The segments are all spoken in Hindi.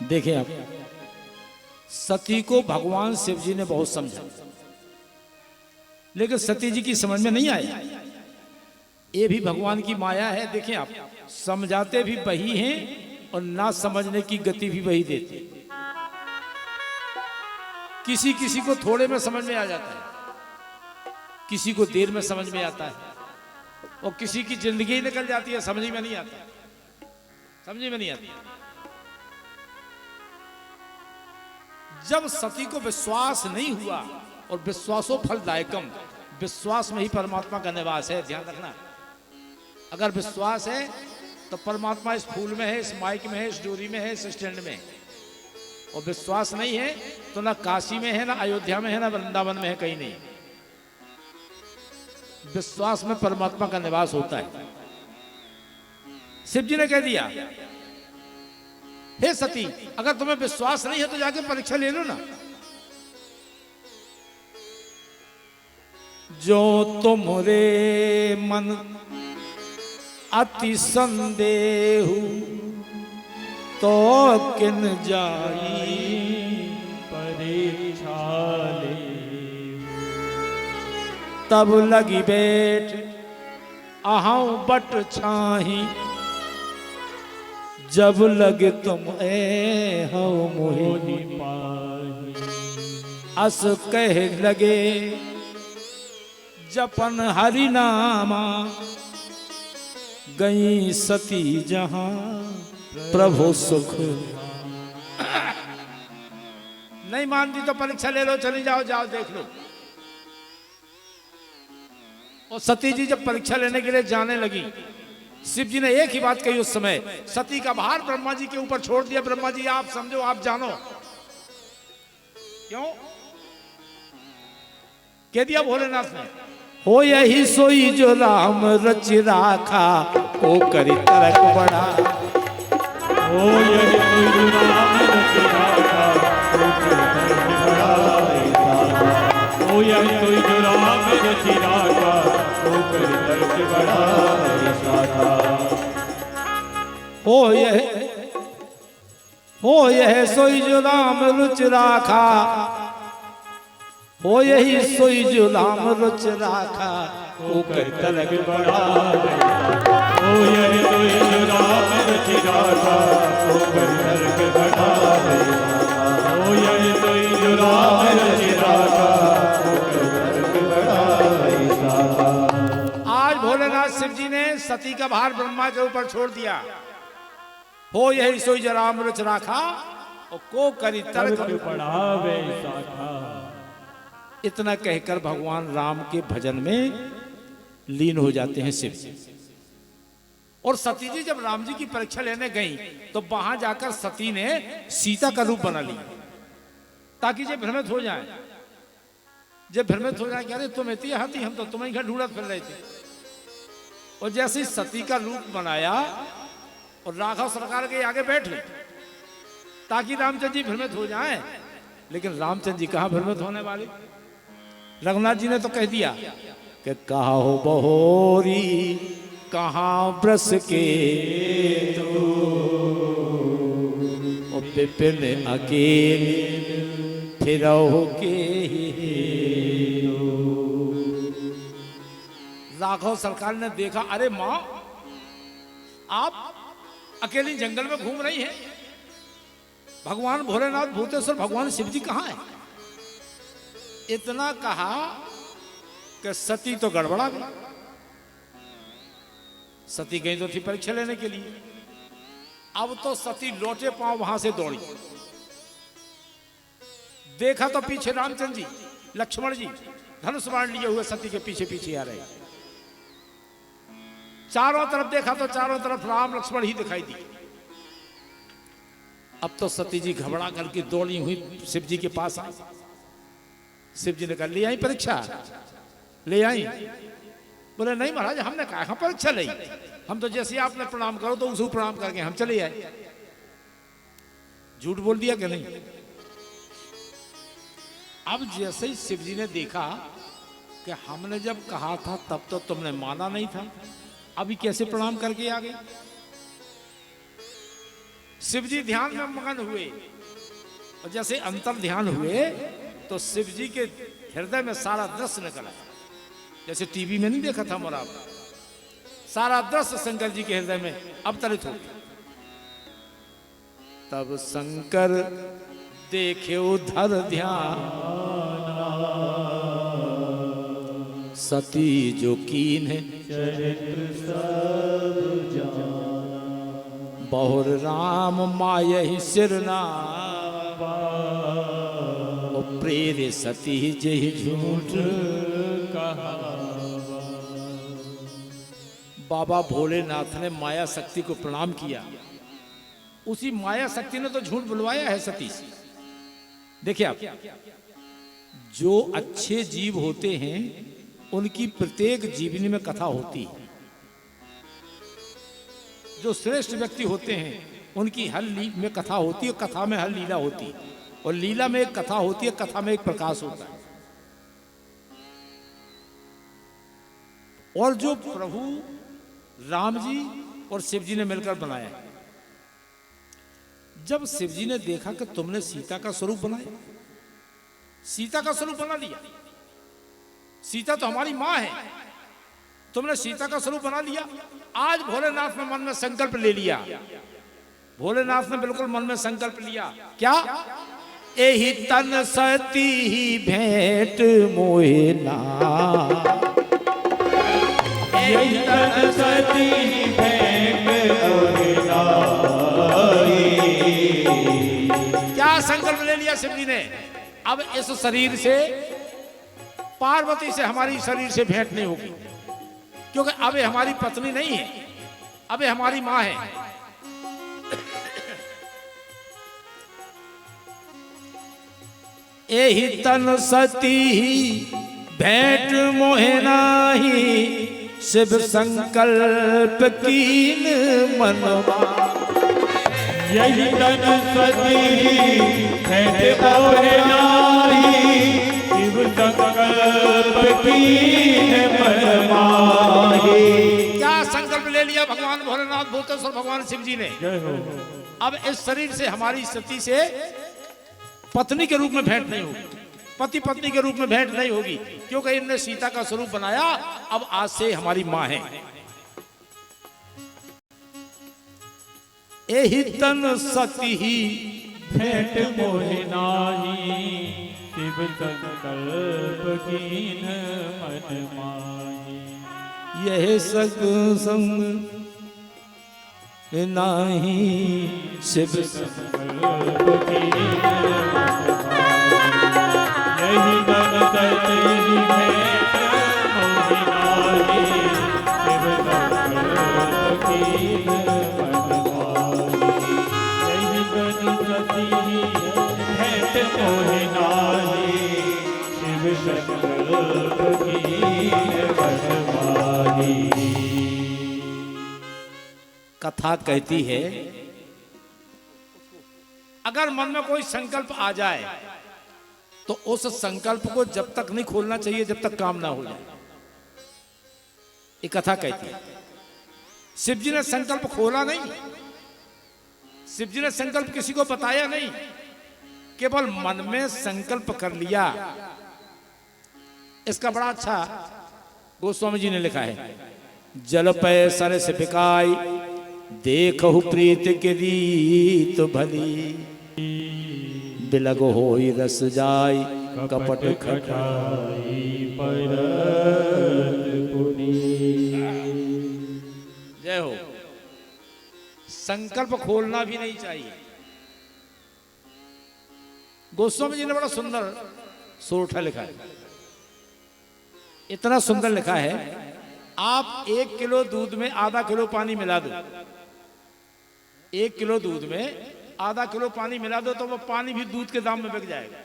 देखें आप, सती को भगवान शिव जी ने बहुत समझा, लेकिन सती जी की समझ में नहीं आया। ये भी भगवान की माया है। देखें आप, समझाते भी वही हैं और ना समझने की गति भी वही देते। किसी किसी को थोड़े में समझ में आ जाता है, किसी को देर में समझ में आता है, और किसी की जिंदगी ही निकल जाती है, समझ में नहीं आता, समझ में नहीं आती। जब सती को विश्वास नहीं हुआ, और विश्वासो फलदायकम, विश्वास में ही परमात्मा का निवास है, ध्यान रखना। अगर विश्वास है तो परमात्मा इस फूल में है, इस माइक में है, इस डोरी में है, इस स्टैंड में है। और विश्वास नहीं है तो ना काशी में है, ना अयोध्या में है, ना वृंदावन में है, कहीं नहीं। विश्वास में परमात्मा का निवास होता है। शिव जी ने कह दिया, हे सती, अगर तुम्हें विश्वास नहीं है तो जाके परीक्षा ले लो ना। जो तुमरे मन अति संदेहु, तो किन जाई परीक्षा ले। तब लगी बैठ अहां बट छाही, जब लगे तुम ए हो मोहिनी पाही। अस कह लगे जपन हरि नामा, गई सती जहां प्रभु सुख। नहीं मानती तो परीक्षा ले लो, चली जाओ, जाओ देख लो। और सती जी जब परीक्षा लेने के लिए जाने लगी, शिव जी ने एक ही बात कही उस समय, सती का भार ब्रह्मा जी के ऊपर छोड़ दिया। ब्रह्मा जी आप समझो, आप जानो। क्यों कह दिया भोलेनाथ ने? हो यही सोई जो राम रच राखा, को करी तरक बड़ा। हो यही सोई जो राम रच राखा, को करी तरक बड़ा। हो यही सोई जो राम रच राखा, को करी तरक बड़ा। हो यह सोई जो राम रुच राखा, हो यही सोई जो राम रुच राखा, को कर तलक बड़ा। हो यही सोई जो राम रुच राखा, को कर तलक बड़ा। हो यही सोई जो राम रुच राखा, को कर तलक बड़ा। आज भोलेनाथ शिव जी ने सती का भार ब्रह्मा के ऊपर छोड़ दिया। हो यही सोई जो राम रुच राखा, और को करी तलक बढ़ावे शाखा। इतना कहकर भगवान राम के भजन में लीन हो जाते हैं शिव। और सती जी जब राम जी की परीक्षा लेने गई, तो वहां जाकर सती ने सीता का रूप बना लिया, ताकि जो भ्रमित हो जाए, जब भ्रमित हो जाए कि अरे तुम इतनी हाथी, हम तो तुम्हें घर ढूंढत फिर रहे थे। और जैसे सती का रूप बनाया और राघव सरकार के आगे बैठ गए, ताकि रामचंद्र जी भ्रमित हो जाएं। लेकिन रामचंद्र जी कहां भ्रमित होने वाले? रघुनाथ जी ने तो कह दिया कि कहा हो बहोरी कहां ब्रस के तो, ओ पिपिन अकेले फिरो के। राघव सरकार ने देखा, अरे मां, आप अकेली जंगल में घूम रही हैं, भगवान भोलेनाथ भूतेश्वर भगवान शिव जी कहां है? इतना कहा कि सती तो गड़बड़ा गई। सती गई तो थी परीक्षा लेने के लिए। अब तो सती लौटे पांव वहां से दौड़ी, देखा तो पीछे रामचंद्र जी, लक्ष्मण जी धनुष बाण लिए हुए सती के पीछे पीछे आ रहे। चारों तरफ देखा तो चारों तरफ राम लक्ष्मण ही दिखाई दी। अब तो सती जी घबरा करके दौड़ी हुई शिव जी के पास आई। शिव जी ने कहा, ले आई परीक्षा? ले आई? बोले नहीं महाराज, हमने कहा परीक्षा ले, हम तो जैसे आपने प्रणाम करो तो उसको प्रणाम करके हम चले आए। झूठ बोल दिया कि नहीं? अब जैसे ही शिव जी ने देखा कि हमने जब कहा था तब तो तुमने माना नहीं था, अभी कैसे प्रणाम करके आ गए? शिव जी ध्यान में मगन हुए और जैसे अंतर ध्यान हुए तो शिव जी के हृदय में सारा दृश्य निकल आया, जैसे टीवी में नहीं देखा था हमारा, सारा दृश्य शंकर जी के हृदय में अवतरित हो गया। तब शंकर देखे उधर ध्यान, सती जो कीन है चरित्र सब जाना, बहुर राम मायहि सिरना, प्रेरे सती जहि झूठ कहा। बाबा भोलेनाथ ने माया शक्ति को प्रणाम किया। उसी माया शक्ति ने तो झूठ बुलवाया है सती से। देखिए आप, जो अच्छे जीव होते हैं उनकी प्रत्येक जीवनी में कथा होती है। जो श्रेष्ठ व्यक्ति होते हैं उनकी हर में कथा होती है, कथा में हर लीला होती है, और लीला में एक कथा होती है, कथा में एक प्रकाश होता है। और जो प्रभु राम जी और शिव जी ने मिलकर बनाया है, जब शिव जी ने देखा कि तुमने सीता का स्वरूप बनाया, सीता का स्वरूप बना लिया, सीता तो हमारी मां है, तुमने सीता का स्वरूप बना लिया। आज भोलेनाथ ने मन में संकल्प ले लिया, भोलेनाथ ने बिल्कुल मन में संकल्प लिया, क्या? एही तन सती ही भेंट मोहे ना, यही तन सती भेंट मोहे नाई। क्या संकल्प ले लिया शिव जी ने? अब इस शरीर से, पार्वती से हमारी शरीर से भेंट नहीं होगी, क्योंकि अब ये हमारी पत्नी नहीं है, अब ये हमारी मां है। एही तन सती ही भेंट मोहे नाही, शिव संकल्प कीन मनवा। यही तन सती भेंट मोहे नाई, शिव संकल्प कीन मन माही। क्या संकल्प ले लिया भगवान भोलेनाथ भूतेश्वर भगवान शिव जी ने? जय हो। अब इस शरीर से हमारी सती से पत्नी के रूप में भेंट नहीं होगी, पति पत्नी के रूप में भेंट नहीं होगी, क्योंकि इनने सीता का स्वरूप बनाया। अब आज से हमारी मां है। एही तन सती ही भेंट मोहे नाही, शिव संकल्प कीन मन माही। यह सग संग नाही, शिव संकल्प कीन मन माही। यही तन सती भेंट मोहे नाही, शिव संकल्प कीन मन माही। यही तन सती भेंट मोहे नाही, शिव संकल्प कीन मन माही। कथा कहती है, अगर मन में कोई संकल्प आ जाए तो उस संकल्प को जब तक नहीं खोलना चाहिए जब तक काम ना हो जाए। ये कथा कहती है। शिव जी ने संकल्प खोला नहीं, शिव जी ने संकल्प किसी को बताया नहीं, केवल मन में संकल्प कर लिया। इसका बड़ा अच्छा गोस्वामी जी ने लिखा है, जल पै सर से बिकाई, देखहु प्रीत के रीत भली, बिलग होई रस जाई, कपट खटाई परत पुनी। जय हो। संकल्प खोलना भी नहीं चाहिए। गोस्वामी जी ने बड़ा सुंदर सोरठा लिखा है, इतना सुंदर लिखा है, आप 1 किलो दूध में आधा किलो पानी मिला दो, 1 किलो दूध में आधा किलो पानी मिला दो तो वो पानी भी दूध के दाम में बिक जाएगा,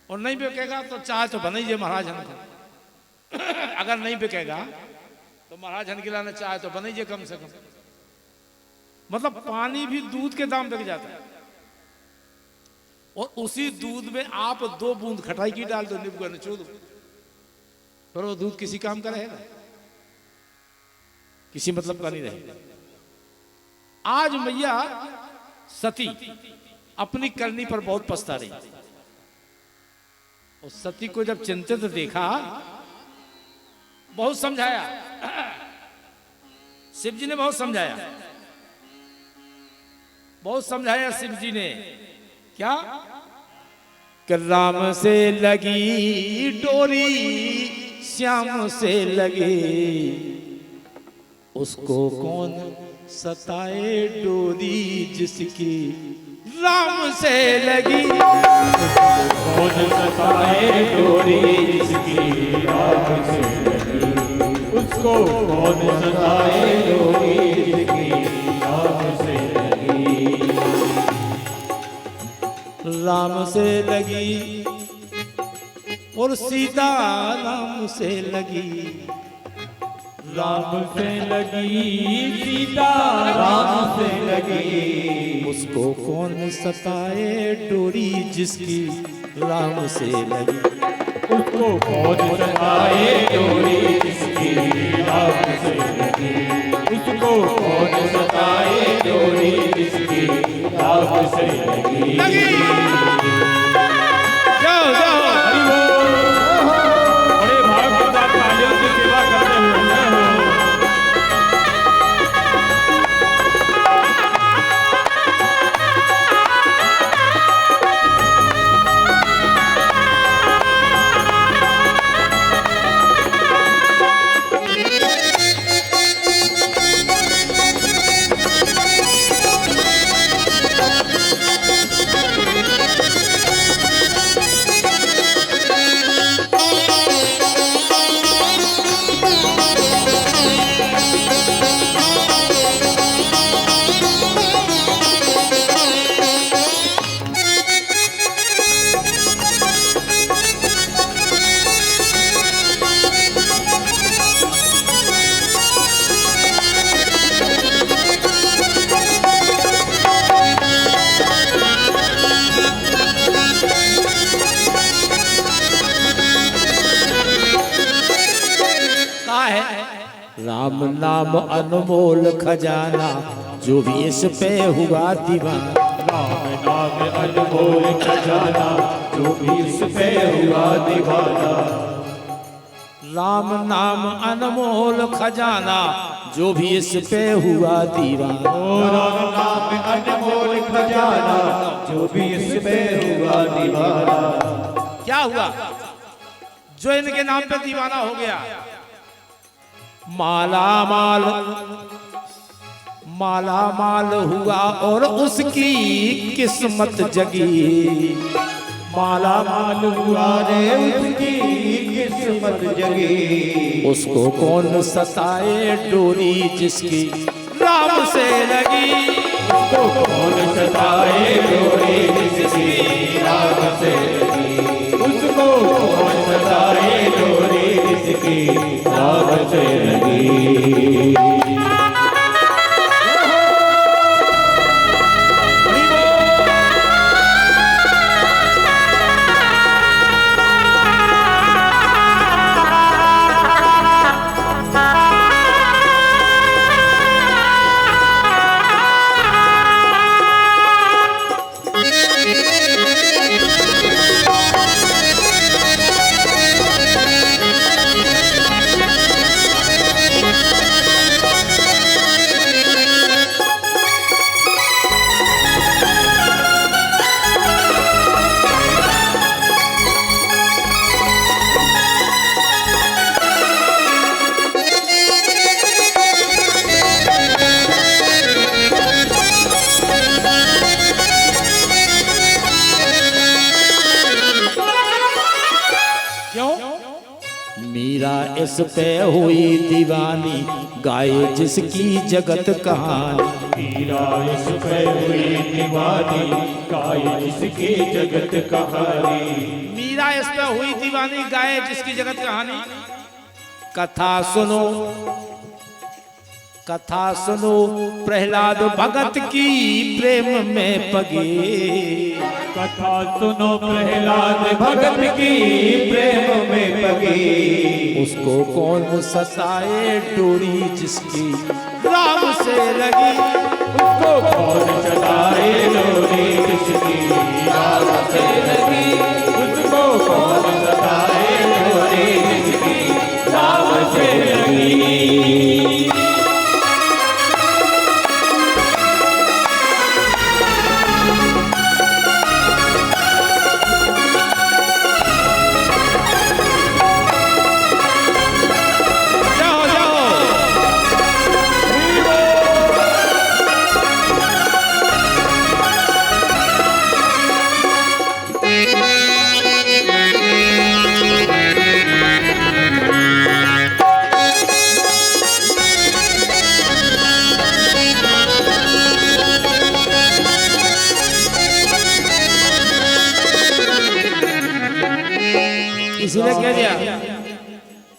और नहीं बिकेगा तो चाहे तो बनाइए महाराज हन। अगर नहीं बिकेगा तो महाराज हन गिलाने चाहे तो बनाइए कम से कम। मतलब पानी भी दूध के दाम बिक जाता है, और उसी दूध में आप 2 बूंद खटाई की डाल दो, नींबू का निचोड़ दो, पर वो दूध किसी काम का रहेगा? किसी मतलब का नहीं रहेगा। आज मैया सती अपनी करनी पर बहुत पछता रही। और सती को जब चिंतित देखा, बहुत समझाया, शिव जी ने बहुत समझाया, बहुत समझाया शिव जी ने। क्या कि राम से लगी डोरी श्याम से लगे, उसको कौन सताए डोरी जिसकी राम से लगी। कौन सताए डोरी जिसकी राम से लगी, उसको कौन सताए डोरी जिसकी राम से लगी। राम से लगी और सीता राम से लगी, राम से लगी सीता राम से लगी, उसको कौन सताए डोरी जिसकी राम से लगी। उसको कौन सताए डोरी जिसकी राम से लगी, उसको कौन सताए डोरी जिसकी राम से लगी। जाओ जाओ, हरि बोल। बड़े भाव के साथ तालियों की सेवा करते हुए जय हो। राम नाम अनमोल खजाना, जो भी इस पे हुआ दीवाना। राम नाम अनमोल खजाना, जो भी इस पे हुआ दीवाना। राम नाम अनमोल खजाना, जो भी इस पे हुआ दीवाना। राम नाम अनमोल खजाना, जो भी इस पे हुआ दीवाना। क्या हुआ जो इनके नाम पे दीवाना हो गया? माला माल माला माल हुआ और उसकी किस्मत जगी। माला माल हुआ रे उसकी किस्मत जगी। उसको कौन सताए डोरी जिसकी राम से लगी। उसको कौन सताए डोरी जिसकी राम से लगी। उसको कौन सताए डोरी जिसकी राम से लगी। मीरा इस पे हुई दीवानी, गाए जिसकी जगत कहानी। मीरा इस पे हुई दीवानी, गाए जिसकी जगत कहानी। मीरा इस पे हुई दीवानी, गाए जिसकी जगत कहानी। कथा सुनो कथा सुनो प्रहलाद भगत की प्रेम में पगे। कथा सुनो प्रहलाद भगत की प्रेम में पगे। उसको कौन सताए डोरी जिसकी राम से लगी। उसको कौन सताए डोरी जिसकी राम से लगी, उसको कौन सताए डोरी जिसकी राम से लगी।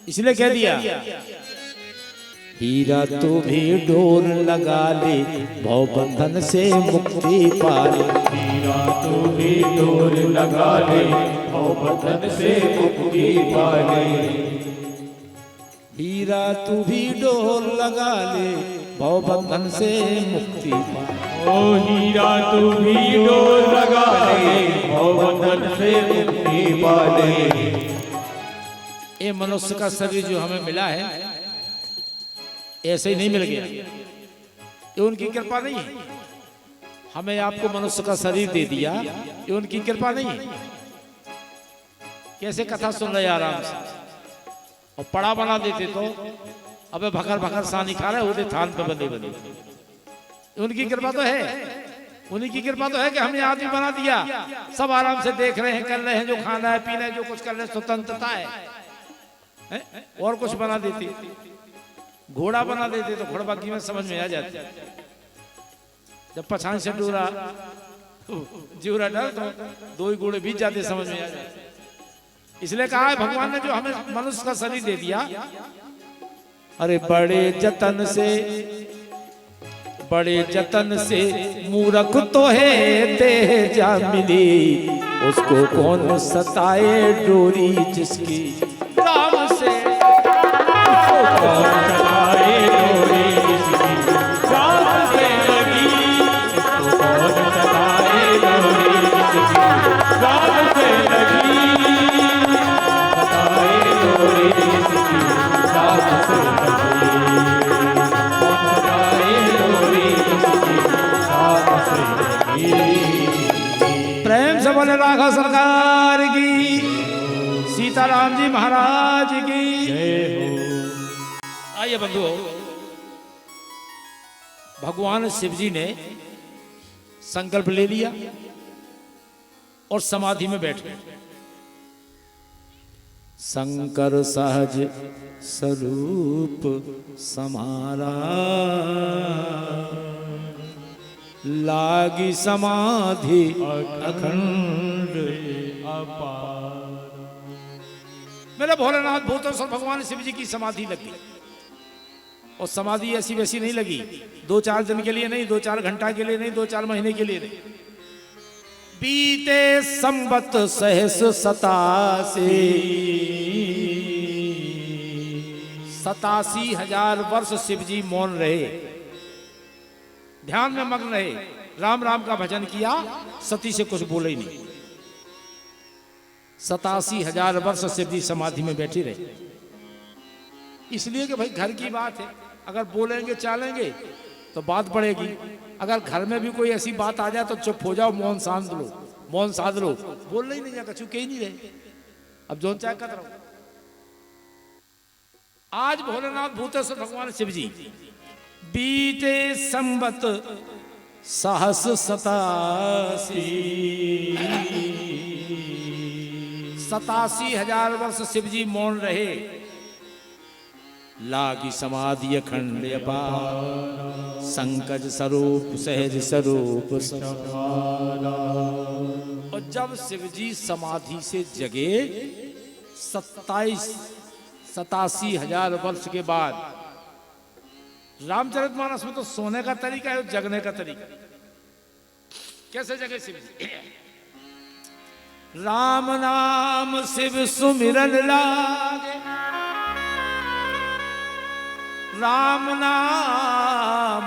इसलिए कह दिया हीरा तू भी डोर लगा ले भव बंधन से मुक्ति पा ले, हीरा तू भी डोर लगा ले भव बंधन से मुक्ति पा ले, हीरा तू भी डोर लगा ले भव बंधन से मुक्ति पा ले। ओ हीरा तू भी डोर लगा ले भव बंधन से मुक्ति पा ले। ये मनुष्य का शरीर जो हमें मिला है ऐसे ही नहीं मिल गया, ये उनकी कृपा नहीं है। हमें आपको मनुष्य का शरीर दे दिया, ये उनकी कृपा नहीं है। कैसे कथा सुन रहे आराम से, और पड़ा बना देते तो अबे भकर भकर सानी खा रहे होते थान पे बंदे बंदे। उनकी कृपा तो है, उन्हीं की कृपा तो है कि हमें आदमी बना दिया, सब आराम से देख रहे हैं, कर रहे हैं, जो खाना है पीना है, जो कुछ कर रहे हैं, स्वतंत्रता है। और कुछ बना देती, घोड़ा बना देते तो घोड़बागी में समझ में आ जाती। जब पछान से डूरा जीवरा डर तो दो ही घोड़े बीत जाते, समझ में आ जाते। इसलिए कहा है भगवान ने जो हमें मनुष्य का शरीर दे दिया, अरे बड़े जतन से मूर्ख तो है ते जा मिली, उसको कौन सताए डोरी जिसकी राम से, उसको कौन सताए डोरी जिसकी राम से लगी, उसको कौन सताए डोरी जिसकी राम से लगी, सताए डोरी जिसकी राम से लगी, कौन सताए डोरी जिसकी राम से लगी। प्रेम से बोले राघव सरकार की, सीताराम जी महाराज की जय हो। आइए बंधुओं, भगवान शिव जी ने संकल्प ले लिया और समाधि में बैठ गए। शंकर सहज स्वरूप समारा, लागी समाधि अखंड अपार। मेरे भोलेनाथ भूतेश्वर भगवान शिव जी की समाधि लगी, और समाधि ऐसी वैसी नहीं लगी, 2-4 दिन के लिए नहीं, 2-4 घंटा के लिए नहीं, 2-4 महीने के लिए नहीं। बीते संवत सहस 87,000 वर्ष शिव जी मौन रहे, ध्यान में मग्न रहे, राम राम का भजन किया, सती से कुछ बोले ही नहीं। 87,000 वर्ष शिव जी समाधि में बैठे रहे। इसलिए कि भाई घर की बात है, अगर बोलेंगे चालेंगे तो बात बढ़ेगी। अगर घर में भी कोई ऐसी बात आ जाए तो चुप हो जाओ, मौन साध लो, मौन साध लो, बोलना ही नहीं जाएगा, चुके ही नहीं रहे, अब जोन चाहे कर रहा हूं। आज भोलेनाथ भूतेश्वर भगवान शिव जी बीते संवत सहस 87,000 वर्ष शिव जी मौन रहे, लागी समाधि अखंड अपार, संकज स्वरूप सहज स्वरूप समारा। और जब शिव जी समाधि से जगे 87,000 वर्ष के बाद, रामचरितमानस में तो सोने का तरीका है, जगने का तरीका। कैसे जगे शिव जी? राम नाम शिव सुमिरन लागे, राम नाम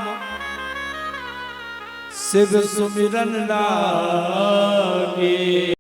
शिव सुमिरन लाल